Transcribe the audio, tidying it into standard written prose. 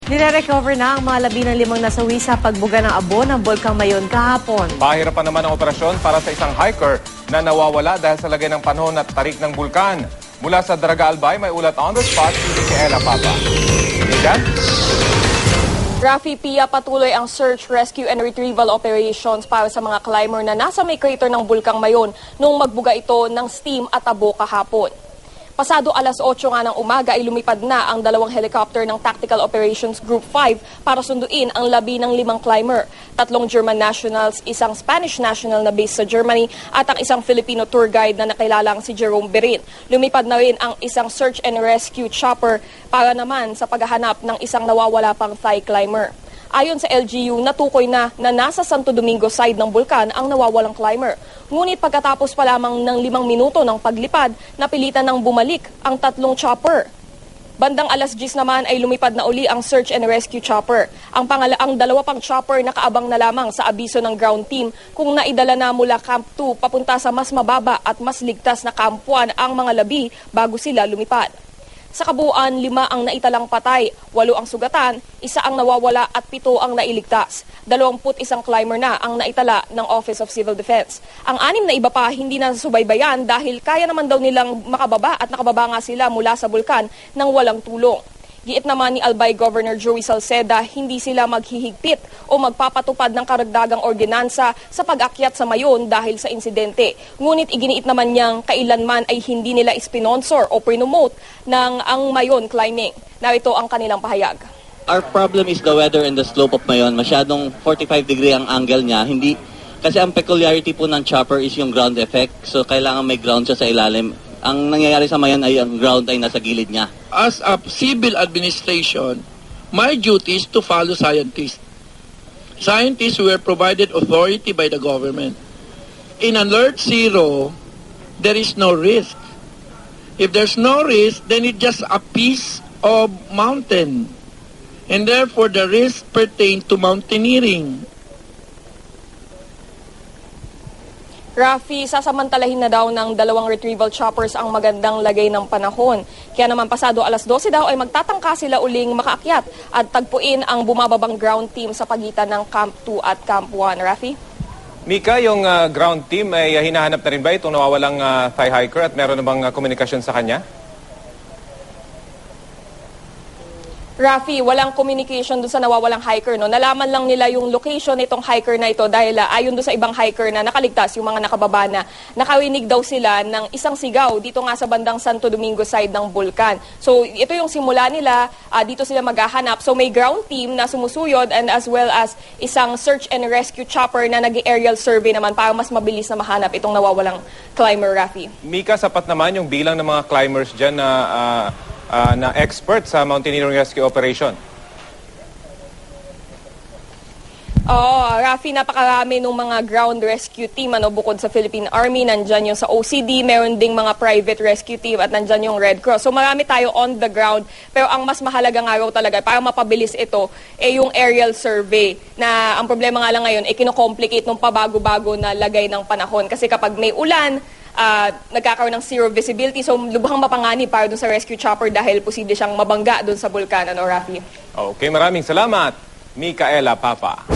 Nire-recover na ang mga labi ng 5 nasawi sa pagbuga ng abo ng Bulkang Mayon kahapon. Pahirapan naman ang operasyon para sa isang hiker na nawawala dahil sa lagay ng panahon at tarik ng bulkan. Mula sa Daraga Albay, may ulat on the spot si Micaela Papa. Mica? Rafi, Pia, patuloy ang search, rescue and retrieval operations para sa mga climber na nasa may crater ng Bulkang Mayon nung magbuga ito ng steam at abo kahapon. Pasado alas 8 nga ng umaga ay lumipad na ang 2 helicopter ng Tactical Operations Group 5 para sunduin ang labi ng 5 climber. 3 German nationals, isang Spanish national na based sa Germany at ang isang Filipino tour guide na nakilalang si Jerome Berin. Lumipad na rin ang isang search and rescue chopper para naman sa paghahanap ng isang nawawala pang Thai climber. Ayon sa LGU, natukoy na nasa Santo Domingo side ng bulkan ang nawawalang climber. Ngunit pagkatapos pa lamang ng 5 minuto ng paglipad, napilitan ng bumalik ang 3 chopper. Bandang alas 10 naman ay lumipad na uli ang search and rescue chopper. Ang 2 pang chopper nakaabang na lamang sa abiso ng ground team kung naidala na mula Camp 2 papunta sa mas mababa at mas ligtas na Camp 1 ang mga labi bago sila lumipad. Sa kabuuan, 5 ang naitalang patay, 8 ang sugatan, 1 ang nawawala at 7 ang nailigtas. 21 climber na ang naitala ng Office of Civil Defense. Ang 6 na iba pa hindi na subaybayan dahil kaya naman daw nilang makababa at nakababa nga sila mula sa bulkan nang walang tulong. Giit naman ni Albay Governor Joey Salceda, hindi sila maghihigpit o magpapatupad ng karagdagang ordinansa sa pag-akyat sa Mayon dahil sa insidente. Ngunit iginiit naman niyang kailanman ay hindi nila ispinonsor o promote ng ang Mayon climbing. Narito ang kanilang pahayag. Our problem is the weather and the slope of Mayon. Masyadong 45 degree ang angle niya. Hindi, kasi ang peculiarity po ng chopper is yung ground effect. So kailangan may ground siya sa ilalim. Ang nangyayari sa Mayon ay ang ground ay nasa gilid niya. As a civil administration, my duty is to follow scientists. Scientists were provided authority by the government. In Alert Zero, there is no risk. If there's no risk, then it's just a piece of mountain. And therefore, the risk pertains to mountaineering. Rafi, sasamantalahin na daw ng 2 retrieval choppers ang magandang lagay ng panahon. Kaya naman pasado alas 12 daw ay magtatangka sila uling makaakyat at tagpuin ang bumababang ground team sa pagitan ng Camp 2 at Camp 1. Rafi? Mika, yung ground team ay hinahanap na rin ba itong nawawalang Thai hiker at meron na bang komunikasyon sa kanya? Rafi, walang communication doon sa nawawalang hiker. No? Nalaman lang nila yung location nitong hiker na ito dahil ayon doon sa ibang hiker na nakaligtas, yung mga nakababa na, nakarinig daw sila ng isang sigaw dito nga sa bandang Santo Domingo side ng bulkan. So ito yung simula nila, dito sila maghahanap. So may ground team na sumusuyod and as well as isang search and rescue chopper na nag-aerial survey naman para mas mabilis na mahanap itong nawawalang climber, Rafi. Mika, sapat naman yung bilang ng mga climbers dyan na expert sa mountaineering rescue operation. Rafi, napakarami ng mga ground rescue team bukod sa Philippine Army, nandyan yung sa OCD, meron ding mga private rescue team at nandyan yung Red Cross. So marami tayo on the ground, pero ang mas mahalaga nga raw talaga para mapabilis ito yung aerial survey na ang problema nga lang ngayon kino-complicate ng pabago-bago na lagay ng panahon kasi kapag may ulan, nagkakaroon ng zero visibility. So, lubhang mapanganib para dun sa rescue chopper dahil posible siyang mabangga dun sa bulkan, Rafi? Okay, maraming salamat, Micaela Papa.